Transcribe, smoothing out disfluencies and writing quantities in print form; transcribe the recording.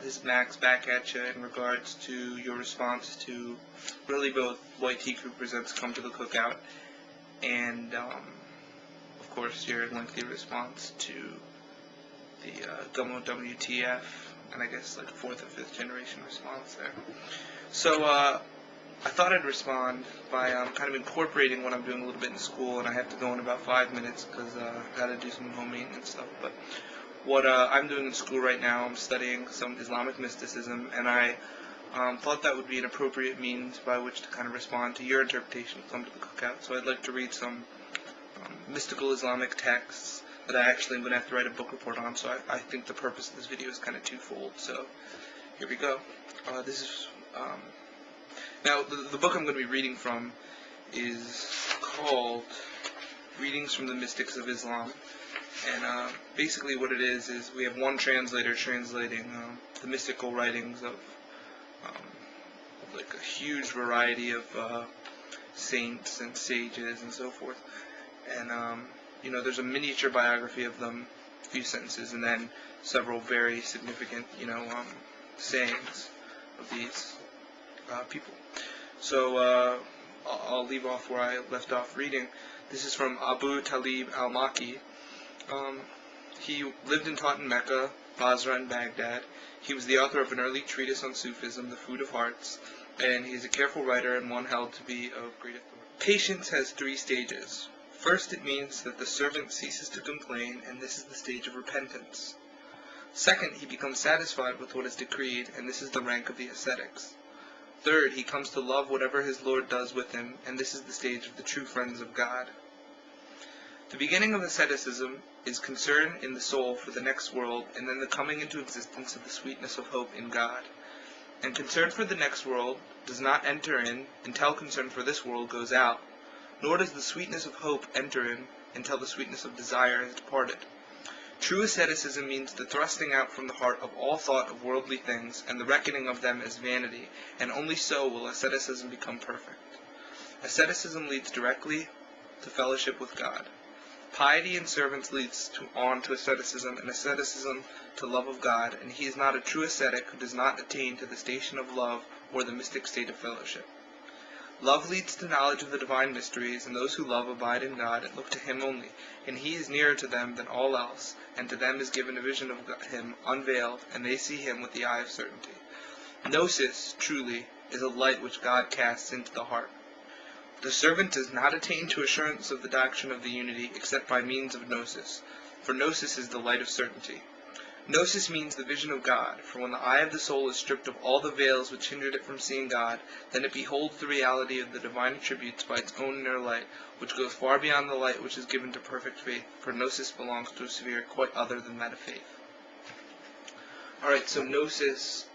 this is Max back at you in regards to your response to really both YT Crew Presents Come to the Cookout and, of course, your lengthy response to the Gummo WTF, and I guess like 4th or 5th generation response there. So, I thought I'd respond by kind of incorporating what I'm doing a little bit in school, and I have to go in about 5 minutes because I got to do some home maintenance stuff. But what I'm doing in school right now, I'm studying some Islamic mysticism, and I thought that would be an appropriate means by which to kind of respond to your interpretation of Come to the Cookout. So I'd like to read some mystical Islamic texts that I actually am going to have to write a book report on, so I think the purpose of this video is kind of twofold. So here we go. This is now the book I'm going to be reading from is called Readings from the Mystics of Islam, and basically what it is we have one translator translating the mystical writings of like a huge variety of saints and sages and so forth, and you know, there's a miniature biography of them, a few sentences, and then several very significant, you know, sayings of these people. So I'll leave off where I left off reading. This is from Abu Talib al-Maki. He lived and taught in Mecca, Basra, and Baghdad. He was the author of an early treatise on Sufism, The Food of Hearts, and he is a careful writer and one held to be of great authority. Patience has 3 stages. First, it means that the servant ceases to complain, and this is the stage of repentance. Second, he becomes satisfied with what is decreed, and this is the rank of the ascetics. Third, he comes to love whatever his Lord does with him, and this is the stage of the true friends of God. The beginning of asceticism is concern in the soul for the next world, and then the coming into existence of the sweetness of hope in God. And concern for the next world does not enter in until concern for this world goes out, nor does the sweetness of hope enter in until the sweetness of desire has departed. True asceticism means the thrusting out from the heart of all thought of worldly things, and the reckoning of them as vanity, and only so will asceticism become perfect. Asceticism leads directly to fellowship with God. Piety in servants leads on to asceticism, and asceticism to love of God, and he is not a true ascetic who does not attain to the station of love or the mystic state of fellowship. Love leads to knowledge of the divine mysteries, and those who love abide in God and look to him only, and he is nearer to them than all else, and to them is given a vision of him unveiled, and they see him with the eye of certainty. Gnosis, truly, is a light which God casts into the heart. The servant does not attain to assurance of the doctrine of the unity except by means of gnosis, for gnosis is the light of certainty. Gnosis means the vision of God, for when the eye of the soul is stripped of all the veils which hindered it from seeing God, then it beholds the reality of the divine attributes by its own inner light, which goes far beyond the light which is given to perfect faith, for gnosis belongs to a sphere quite other than that of faith. Alright, so gnosis